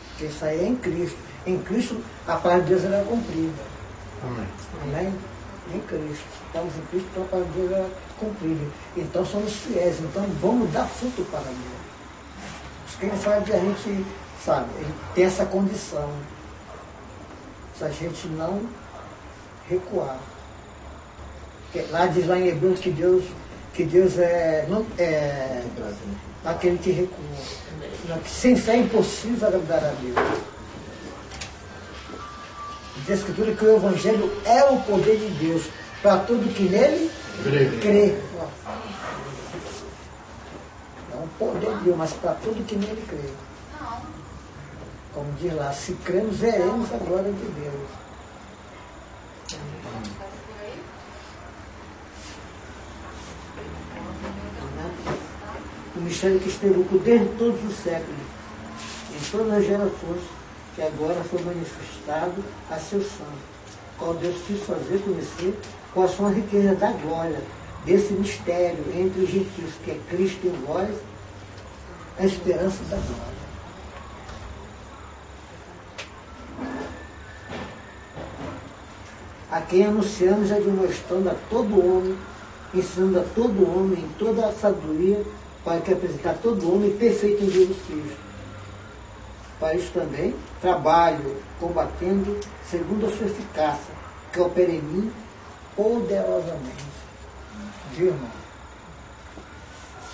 Porque isso aí é em Cristo. Em Cristo, a palavra de Deus ela é cumprida. Amém. Amém? Em Cristo. Estamos em Cristo, então a palavra de Deus é cumprida. Então somos fiéis. Então vamos dar fruto para Deus. Quem fala que a gente, sabe, tem essa condição. Se a gente não recuar. Lá diz lá em Hebreus que Deus é aquele que recua. Sem fé é impossível agradar a Deus. Diz a Escritura que o Evangelho é o poder de Deus para todo que nele crê. É um poder de Deus, mas para todo que nele crê. Como diz lá, se cremos, veremos a glória de Deus. O mistério que esteve oculto desde todos os séculos, em todas as gerações, que agora foi manifestado a seus santos, qual Deus quis fazer conhecer quais são as riquezas da glória desse mistério entre os gentios, que é Cristo em vós, a esperança da glória. A quem anunciamos e admoestando a todo homem, ensinando a todo homem em toda a sabedoria, para que apresentar todo homem perfeito em Jesus Cristo. Para isso também trabalho, combatendo segundo a sua eficácia, que opera em mim poderosamente. Viu, irmão?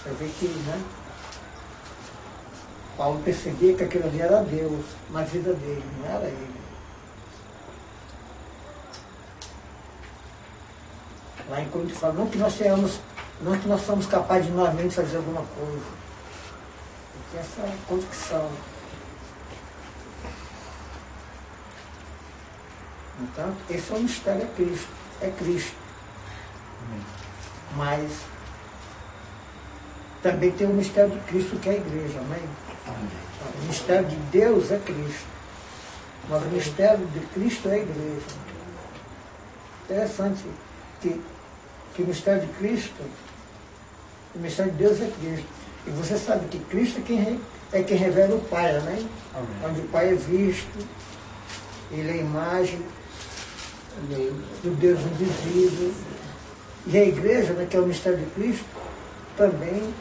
Você vê que, né? Paulo percebia que aquilo ali era Deus na vida dele, não era ele. Lá em Coríntios fala, não que nós somos capazes de nós mesmos fazer alguma coisa. Porque essa é a convicção. Então, esse é o mistério, é Cristo. Mas também tem o mistério de Cristo, que é a igreja, amém? O mistério de Deus é Cristo. Mas o mistério de Cristo é a igreja. Interessante que o mistério de Cristo, o mistério de Deus é Cristo. E você sabe que Cristo é quem revela o Pai, amém? Onde o Pai é visto, ele é a imagem do Deus invisível. E a igreja, né, que é o mistério de Cristo, também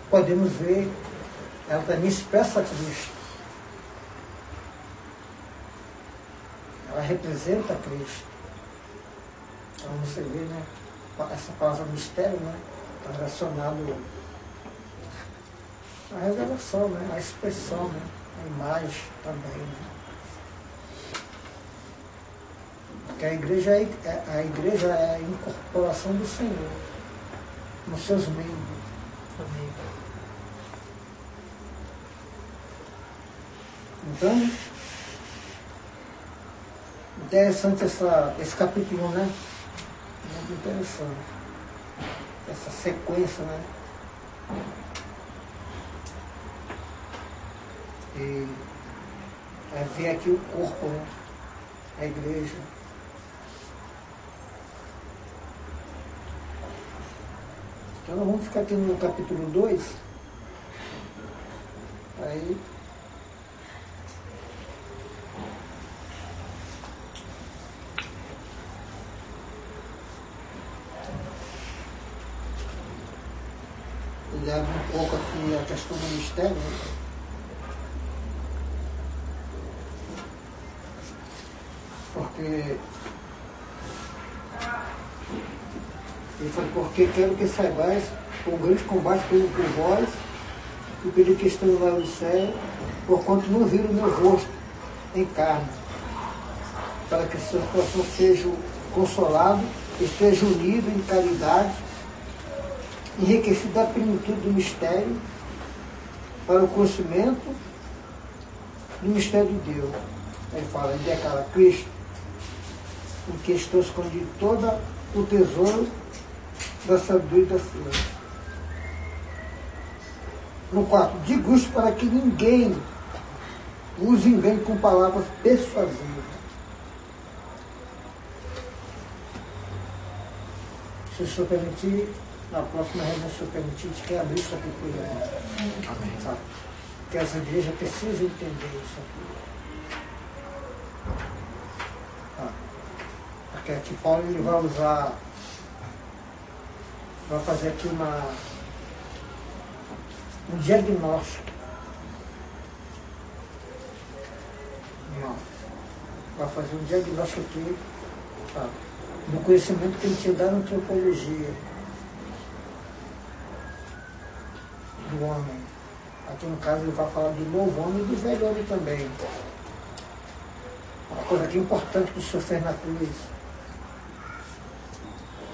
podemos ver, ela também expressa Cristo. Ela representa Cristo. Então você vê, né, essa palavra mistério, né, está relacionado à revelação, né, à expressão, né, à imagem também. Né. Porque a igreja é a incorporação do Senhor nos seus membros. Amém. Então, interessante esse capítulo 1, né? Muito interessante. Essa sequência, né? E ver aqui o corpo, né? A igreja. Então nós vamos ficar aqui no capítulo 2. Aí ele abre um pouco aqui a questão do mistério, né? Porque ele fala, porque quero que saibais o grande combate pelo por vós, e pelo que estão lá no céu, porquanto não viram o meu rosto em carne, para que seu coração seja consolado, esteja unido em caridade, enriquecido da plenitude do mistério, para o conhecimento do mistério de Deus. Ele fala, ele declara Cristo, em que estou escondido todo o tesouro da sabedoria e da ciência. No 4, digo isso para que ninguém os engane com palavras persuasivas. Se o senhor permitir, na próxima reunião, se o senhor permitir, a gente quer abrir isso aqui por ele. Amém. Tá? Porque essa igreja precisa entender isso aqui. Tá? Porque aqui Paulo ele vai usar, vai fazer aqui um diagnóstico. Não. Vai fazer um diagnóstico aqui, tá? Do conhecimento que ele tinha dado na antropologia do homem. Aqui no caso ele vai falar do novo homem e do velho homem também. Uma coisa que é importante que o senhor fez na cruz.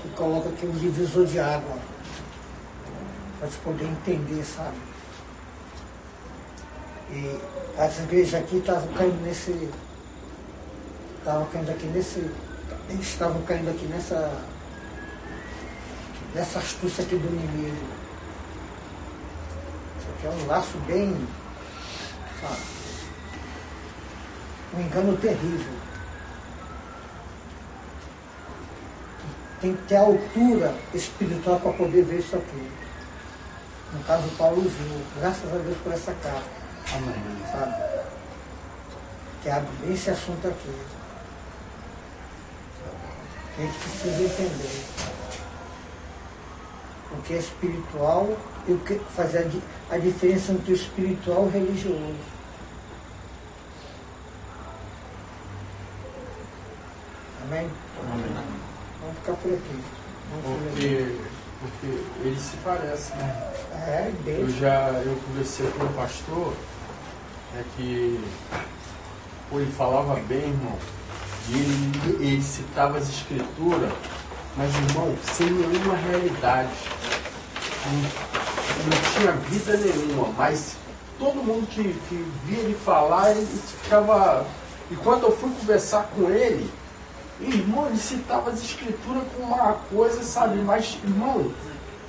Que coloca aqui um divisor de água. Para você poder entender, sabe? E as igrejas aqui estavam caindo nesse. Eles estavam caindo aqui nessa astúcia aqui do inimigo. Isso aqui é um laço bem, sabe? Um engano terrível. Tem que ter a altura espiritual para poder ver isso aqui. No caso, Paulo viu, graças a Deus por essa carta. Amém. Sabe? Que abre bem esse assunto aqui. A gente precisa entender o que é espiritual e o que fazer a diferença entre o espiritual e o religioso. Amém? Amém. Vamos ficar por aqui. Porque eles se parecem, né? É, Deus. Eu conversei com o pastor, que ele falava bem, irmão. E ele citava as escrituras, mas, irmão, sem nenhuma realidade. Não tinha vida nenhuma, mas todo mundo que via ele falar, ele ficava... E quando eu fui conversar com ele, irmão, ele citava as escrituras com uma coisa, sabe? Mas, irmão,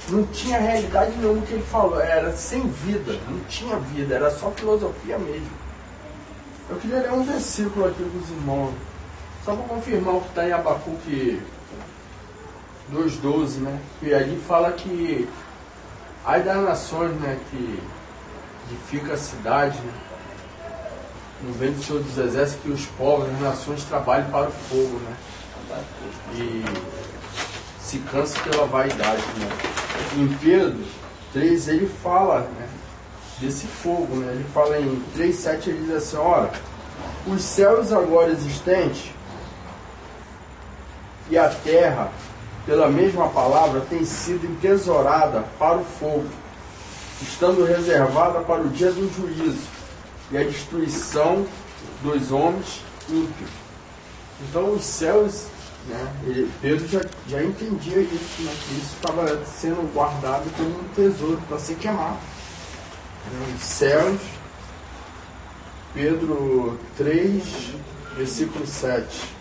não tinha realidade nenhuma que ele falou. Era sem vida, não tinha vida, era só filosofia mesmo. Eu queria ler um versículo aqui com os irmãos. Só para confirmar o que está em Abacuque 2,12, né? Que ali fala que ai das nações, né? Que edifica a cidade, né? Não vem do Senhor dos Exércitos que os povos, as nações trabalhem para o fogo, né? E se cansa pela vaidade, né? Em Pedro 3 ele fala, né? Desse fogo, né? Ele fala em 3,7, ele diz assim, ora, os céus agora existentes e a terra, pela mesma palavra, tem sido entesourada para o fogo, estando reservada para o dia do juízo e a destruição dos homens ímpios. Então os céus, né, Pedro já entendia isso, né, que isso estava sendo guardado como um tesouro para ser queimado. Os céus, Pedro 3, versículo 7.